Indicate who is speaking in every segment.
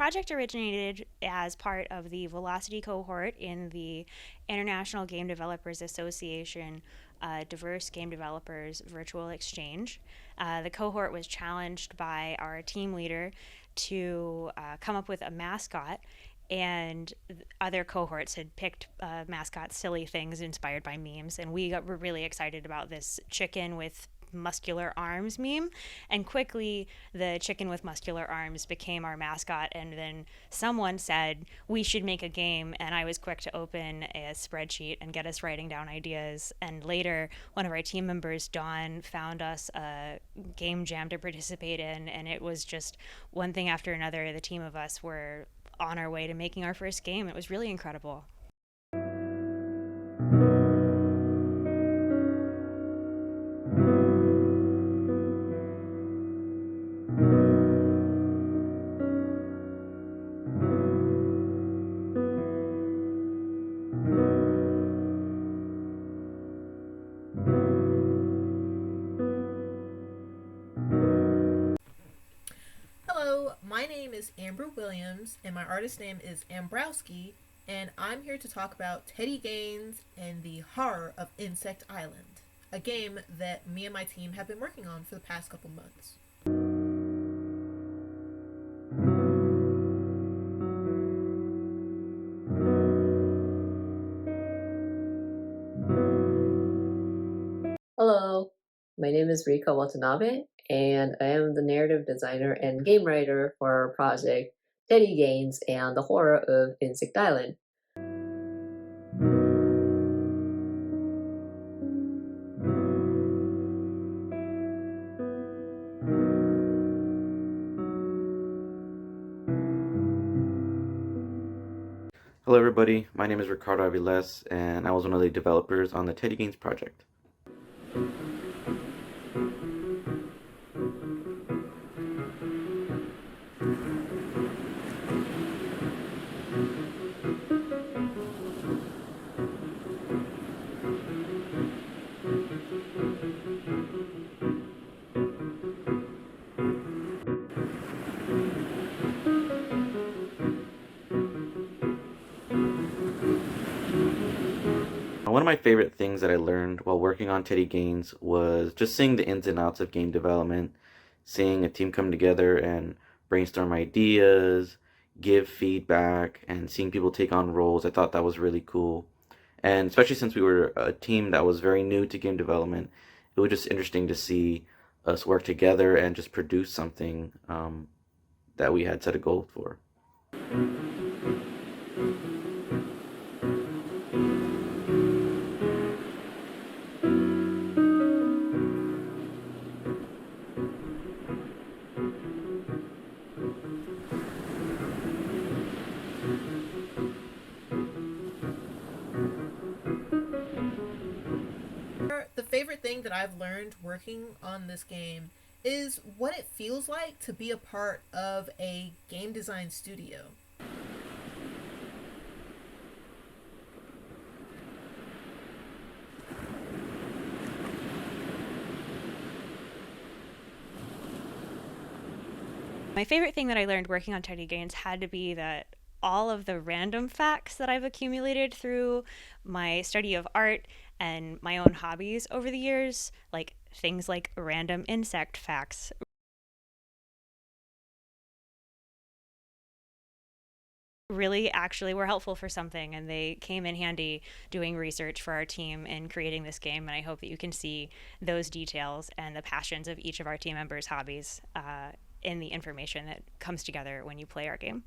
Speaker 1: project originated as part of the Velocity Cohort in the International Game Developers Association Diverse Game Developers Virtual Exchange. The cohort was challenged by our team leader to come up with a mascot, and other cohorts had picked mascot silly things inspired by memes, and were really excited about this chicken with muscular arms meme, and quickly the chicken with muscular arms became our mascot. And then someone said we should make a game, and I was quick to open a spreadsheet and get us writing down ideas. And later one of our team members, Dawn, found us a game jam to participate in, and it was just one thing after another. The team of us were on our way to making our first game. It was really incredible.
Speaker 2: Hello, my name is Amber Williams, and my artist name is Ambrowski, and I'm here to talk about Teddy Gainz and the Horror of Insect Island, a game that me and my team have been working on for the past couple months.
Speaker 3: Hello, my name is Rika Watanabe, and I am the narrative designer and game writer for our project Teddy Gainz and the Horror of Insect Island.
Speaker 4: Hello everybody, my name is Ricardo Aviles, and I was one of the developers on the Teddy Gainz project. One of my favorite things that I learned while working on Teddy Gainz was just seeing the ins and outs of game development, seeing a team come together and brainstorm ideas, give feedback, and seeing people take on roles. I thought that was really cool. And especially since we were a team that was very new to game development, it was just interesting to see us work together and just produce something that we had set a goal for.
Speaker 2: The favorite thing that I've learned working on this game is what it feels like to be a part of a game design studio.
Speaker 1: My favorite thing that I learned working on Teddy Gainz had to be that all of the random facts that I've accumulated through my study of art and my own hobbies over the years, like things like random insect facts, really actually were helpful for something, and they came in handy doing research for our team and creating this game. And I hope that you can see those details and the passions of each of our team members' hobbies in the information that comes together when you play our game.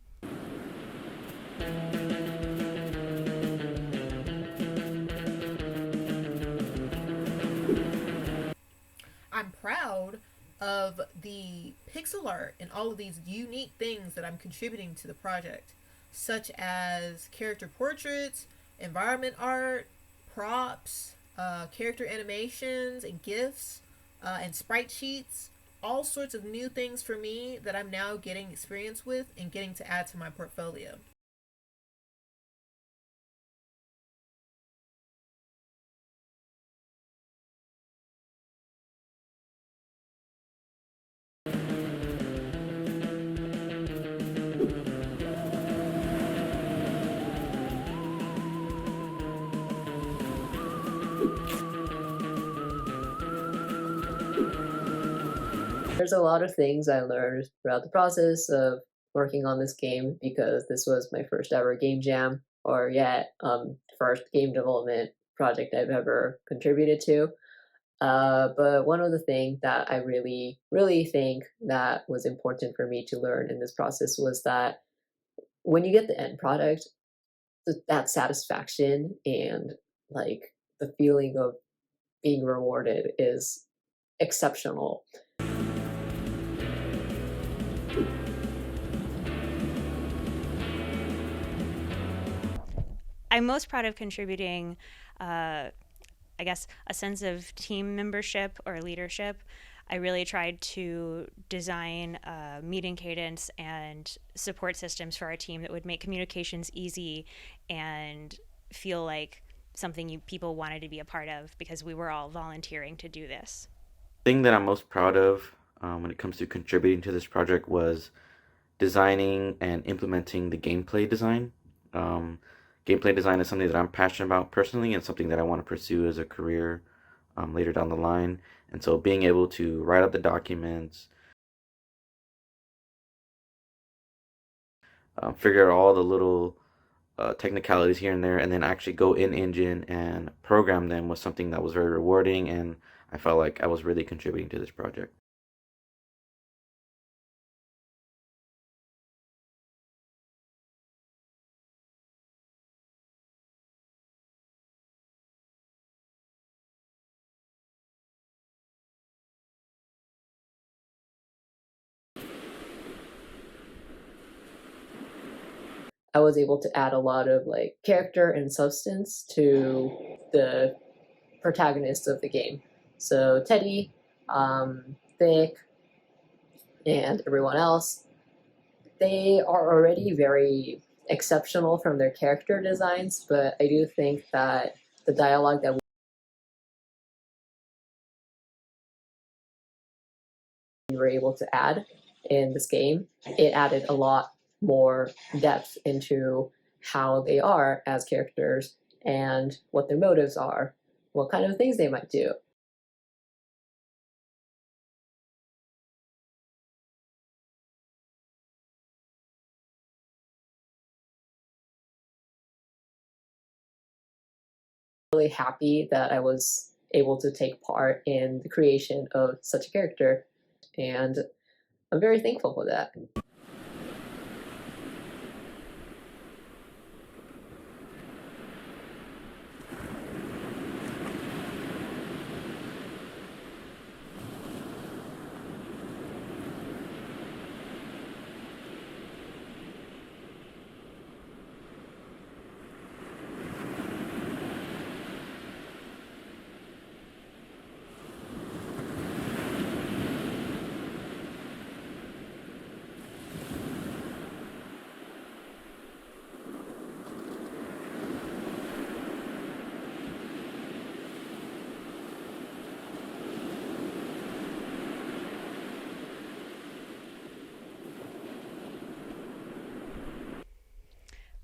Speaker 2: I'm proud of the pixel art and all of these unique things that I'm contributing to the project, such as character portraits, environment art, props, character animations and GIFs, and sprite sheets. All sorts of new things for me that I'm now getting experience with and getting to add to my portfolio.
Speaker 3: There's a lot of things I learned throughout the process of working on this game because this was my first ever game jam, or yet first game development project I've ever contributed to. But one of the things that I really, really think that was important for me to learn in this process was that when you get the end product, that satisfaction and like the feeling of being rewarded is exceptional.
Speaker 1: I'm most proud of contributing, I guess, a sense of team membership or leadership. I really tried to design a meeting cadence and support systems for our team that would make communications easy and feel like something people wanted to be a part of because we were all volunteering to do this.
Speaker 4: The thing that I'm most proud of when it comes to contributing to this project was designing and implementing the gameplay design. Um, Gameplay design is something that I'm passionate about personally and something that I want to pursue as a career later down the line. And so being able to write up the documents, figure out all the little technicalities here and there, and then actually go in engine and program them was something that was very rewarding, and I felt like I was really contributing to this project.
Speaker 3: I was able to add a lot of like character and substance to the protagonists of the game. So Teddy, Vic, and everyone else, they are already very exceptional from their character designs, but I do think that the dialogue that we were able to add in this game, it added a lot more depth into how they are as characters and what their motives are, what kind of things they might do. Really happy that I was able to take part in the creation of such a character, and I'm very thankful for that.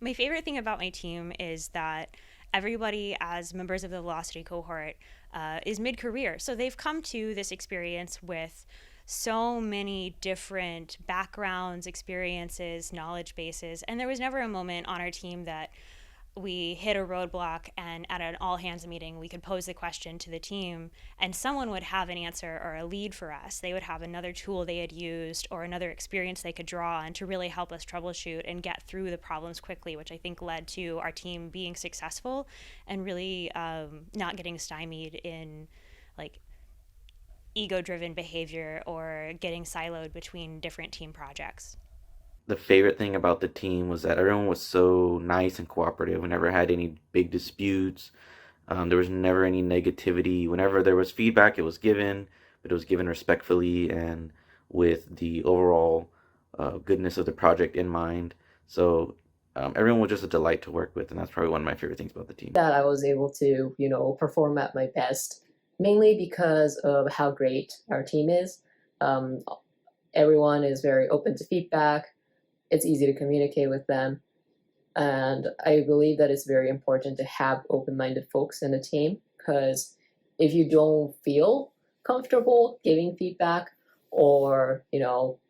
Speaker 1: My favorite thing about my team is that everybody, as members of the Velocity Cohort, is mid career. So they've come to this experience with so many different backgrounds, experiences, knowledge bases. And there was never a moment on our team that we hit a roadblock and at an all hands meeting we could pose the question to the team and someone would have an answer or a lead for us. They would have another tool they had used or another experience they could draw on to really help us troubleshoot and get through the problems quickly, which I think led to our team being successful and really not getting stymied in like ego driven behavior or getting siloed between different team projects.
Speaker 4: The favorite thing about the team was that everyone was so nice and cooperative. We never had any big disputes. There was never any negativity. Whenever there was feedback, it was given, but it was given respectfully and with the overall goodness of the project in mind. So everyone was just a delight to work with, and that's probably one of my favorite things about the team.
Speaker 3: That I was able to, perform at my best, mainly because of how great our team is. Everyone is very open to feedback. It's easy to communicate with them. And I believe that it's very important to have open-minded folks in the team, because if you don't feel comfortable giving feedback or,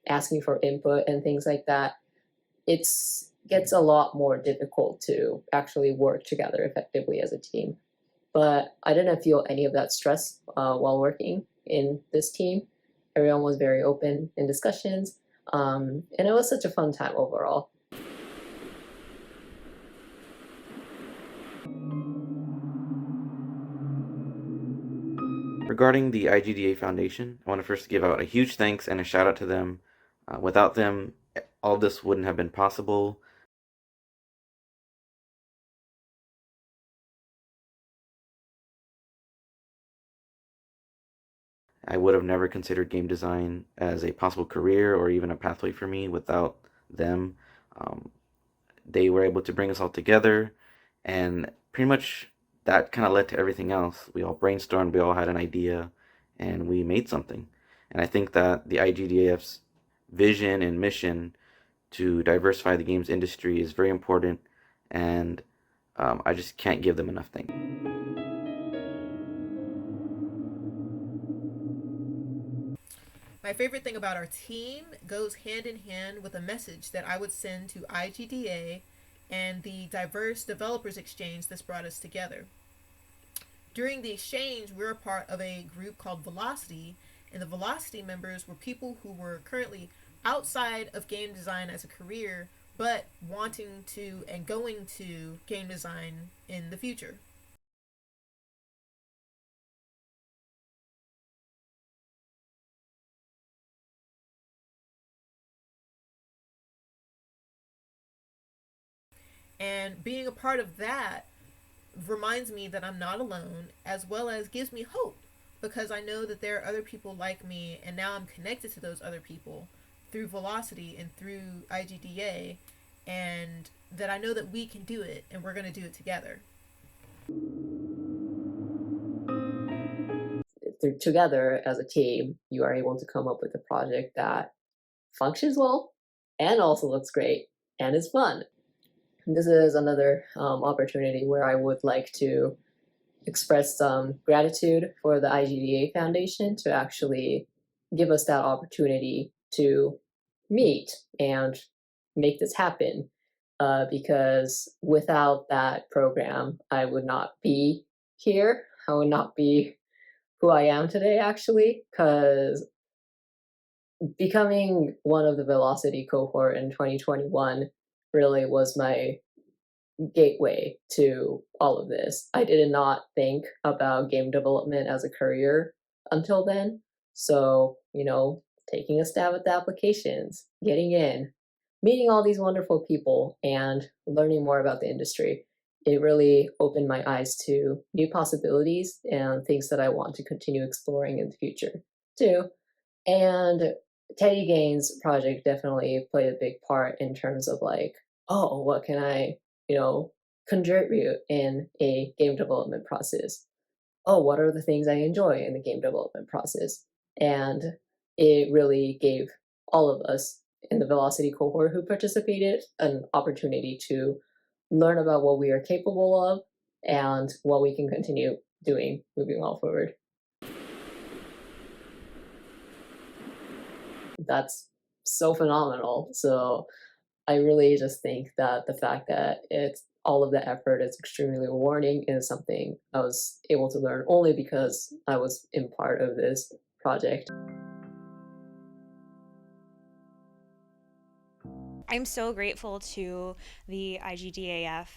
Speaker 3: asking for input and things like that, it gets a lot more difficult to actually work together effectively as a team. But I didn't feel any of that stress while working in this team. Everyone was very open in discussions, and it was such a fun time overall.
Speaker 4: Regarding the IGDA Foundation, I want to first give out a huge thanks and a shout out to them. Without them, all this wouldn't have been possible. I would have never considered game design as a possible career or even a pathway for me without them. They were able to bring us all together, and pretty much that kind of led to everything else. We all brainstormed, we all had an idea, and we made something. And I think that the IGDAF's vision and mission to diversify the games industry is very important, and I just can't give them enough thanks.
Speaker 2: My favorite thing about our team goes hand in hand with a message that I would send to IGDA and the diverse developers exchange that's brought us together. During the exchange, we're a part of a group called Velocity, and the Velocity members were people who were currently outside of game design as a career, but wanting to and going to game design in the future. And being a part of that reminds me that I'm not alone, as well as gives me hope, because I know that there are other people like me, and now I'm connected to those other people through Velocity and through IGDA, and that I know that we can do it, and we're going to do it together.
Speaker 3: Together as a team, you are able to come up with a project that functions well and also looks great and is fun. This is another opportunity where I would like to express some gratitude for the IGDA Foundation to actually give us that opportunity to meet and make this happen. Because without that program, I would not be here. I would not be who I am today, actually, because becoming one of the Velocity Cohort in 2021 really was my gateway to all of this. I did not think about game development as a career until then. So, taking a stab at the applications, getting in, meeting all these wonderful people, and learning more about the industry, it really opened my eyes to new possibilities and things that I want to continue exploring in the future too. And Teddy Gainz project definitely played a big part in terms of what can I, contribute in a game development process? Oh, what are the things I enjoy in the game development process? And it really gave all of us in the Velocity cohort who participated an opportunity to learn about what we are capable of and what we can continue doing moving all forward. That's so phenomenal. So I really just think that the fact that it's all of the effort is extremely rewarding is something I was able to learn only because I was in part of this project.
Speaker 1: I'm so grateful to the IGDAF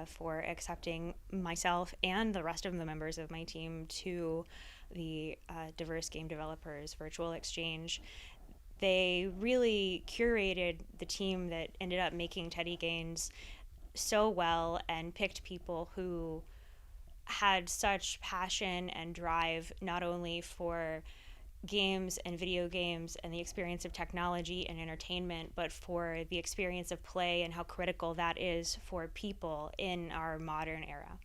Speaker 1: for accepting myself and the rest of the members of my team to the Diverse Game Developers Virtual Exchange. They really curated the team that ended up making Teddy Gainz so well and picked people who had such passion and drive not only for games and video games and the experience of technology and entertainment, but for the experience of play and how critical that is for people in our modern era.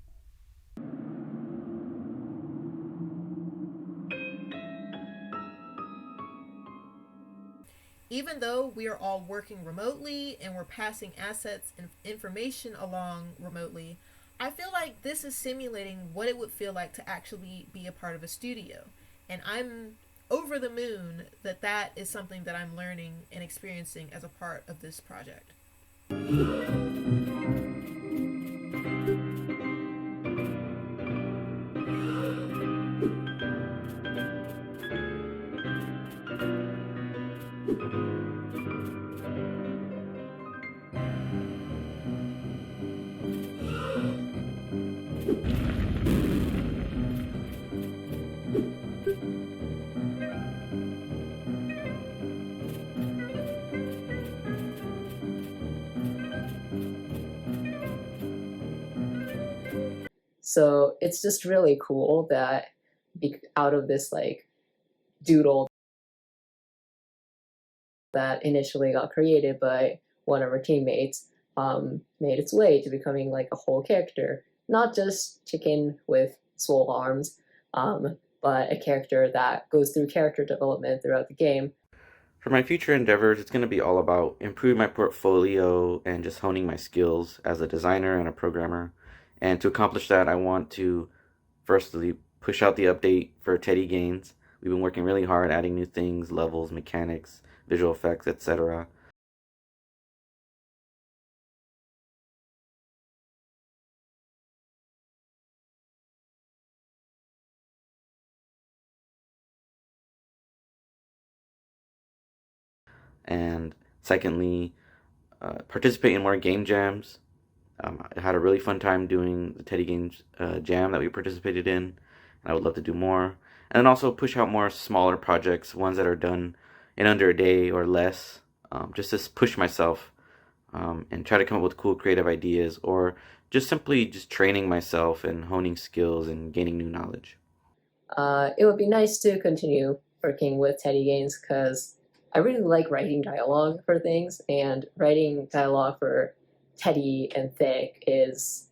Speaker 2: Even though we are all working remotely and we're passing assets and information along remotely, I feel like this is simulating what it would feel like to actually be a part of a studio. And I'm over the moon that that is something that I'm learning and experiencing as a part of this project.
Speaker 3: So it's just really cool that out of this like doodle that initially got created by one of our teammates made its way to becoming like a whole character, not just chicken with swole arms, but a character that goes through character development throughout the game.
Speaker 4: For my future endeavors, it's going to be all about improving my portfolio and just honing my skills as a designer and a programmer. And to accomplish that, I want to firstly push out the update for Teddy Gainz. We've been working really hard adding new things, levels, mechanics, visual effects, etc. And secondly, participate in more game jams. I had a really fun time doing the Teddy Gainz jam that we participated in, and I would love to do more. And then also push out more smaller projects, ones that are done in under a day or less, just to push myself and try to come up with cool creative ideas, or just simply just training myself and honing skills and gaining new knowledge.
Speaker 3: It would be nice to continue working with Teddy Gainz because I really like writing dialogue for things, and writing dialogue for Teddy and Thick is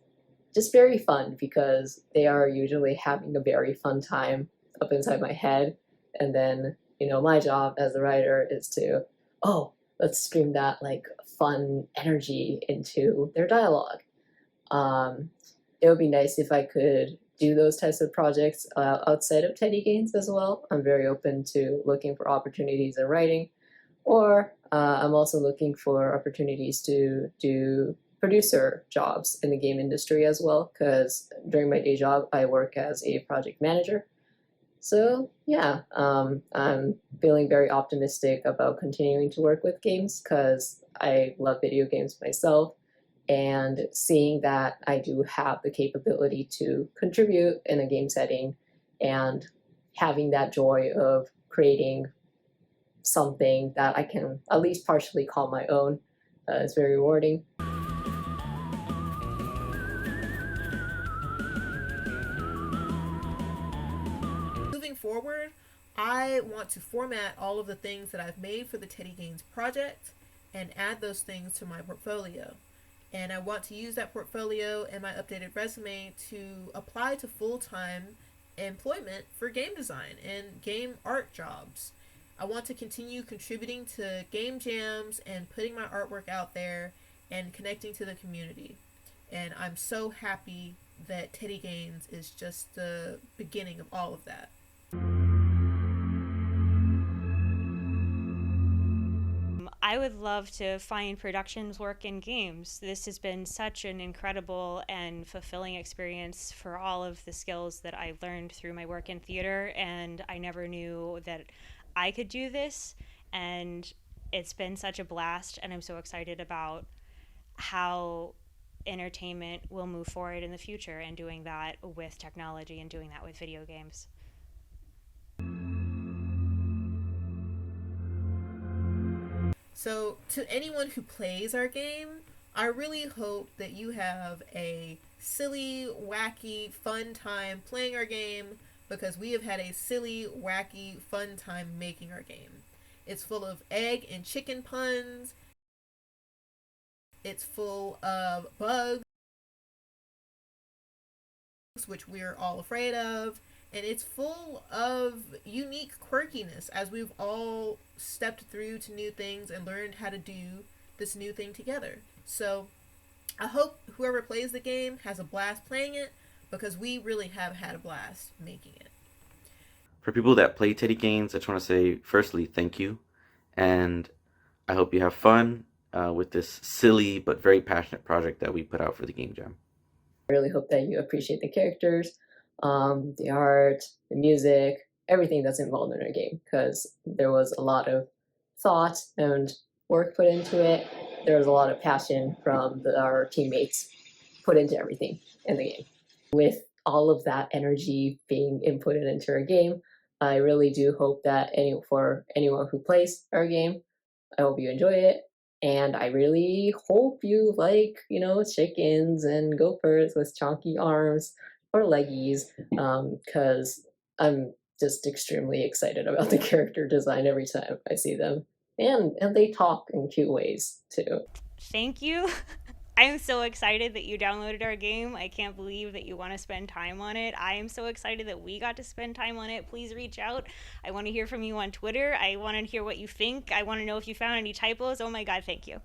Speaker 3: just very fun because they are usually having a very fun time up inside my head. And then, you know, my job as a writer is to, oh, let's stream that like fun energy into their dialogue. It would be nice if I could do those types of projects outside of Teddy Gainz as well. I'm very open to looking for opportunities in writing, or I'm also looking for opportunities to do producer jobs in the game industry as well, because during my day job, I work as a project manager. So yeah, I'm feeling very optimistic about continuing to work with games because I love video games myself, and seeing that I do have the capability to contribute in a game setting and having that joy of creating something that I can at least partially call my own is very rewarding.
Speaker 2: Moving forward, I want to format all of the things that I've made for the Teddy Gainz project and add those things to my portfolio. And I want to use that portfolio and my updated resume to apply to full-time employment for game design and game art jobs. I want to continue contributing to game jams and putting my artwork out there and connecting to the community. And I'm so happy that Teddy Gainz is just the beginning of all of that.
Speaker 1: I would love to find productions work in games. This has been such an incredible and fulfilling experience for all of the skills that I learned through my work in theater, and I never knew that I could do this, and it's been such a blast, and I'm so excited about how entertainment will move forward in the future, and doing that with technology and doing that with video games.
Speaker 2: So, to anyone who plays our game, I really hope that you have a silly, wacky, fun time playing our game, because we have had a silly, wacky, fun time making our game. It's full of egg and chicken puns. It's full of bugs, which we're all afraid of. And it's full of unique quirkiness as we've all stepped through to new things and learned how to do this new thing together. So I hope whoever plays the game has a blast playing it, because we really have had a blast making it.
Speaker 4: For people that play Teddy Gainz, I just want to say, firstly, thank you. And I hope you have fun with this silly but very passionate project that we put out for the Game Jam.
Speaker 3: I really hope that you appreciate the characters, the art, the music, everything that's involved in our game, because there was a lot of thought and work put into it. There was a lot of passion from our teammates put into everything in the game. With all of that energy being inputted into our game, I really do hope that for anyone who plays our game, I hope you enjoy it. And I really hope you like, chickens and gophers with chonky arms or leggies, because I'm just extremely excited about the character design every time I see them. And they talk in cute ways, too.
Speaker 1: Thank you. I'm so excited that you downloaded our game. I can't believe that you want to spend time on it. I am so excited that we got to spend time on it. Please reach out. I want to hear from you on Twitter. I want to hear what you think. I want to know if you found any typos. Oh my God, thank you.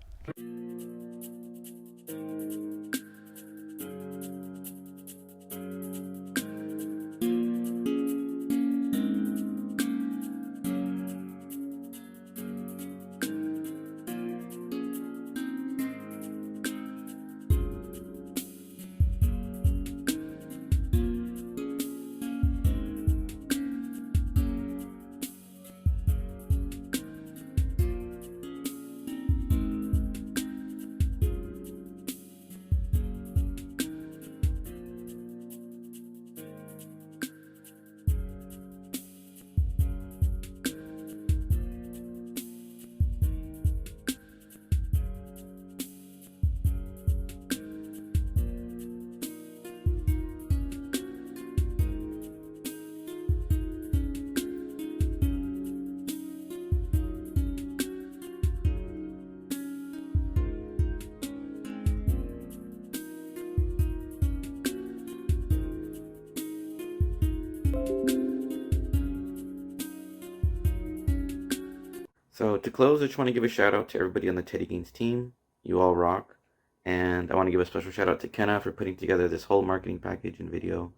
Speaker 4: So to close, I just want to give a shout out to everybody on the Teddy Gainz team. You all rock. And I want to give a special shout out to Kenna for putting together this whole marketing package and video.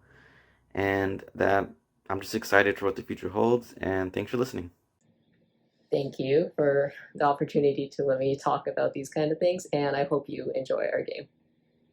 Speaker 4: And that I'm just excited for what the future holds. And thanks for listening.
Speaker 3: Thank you for the opportunity to let me talk about these kind of things, and I hope you enjoy our game.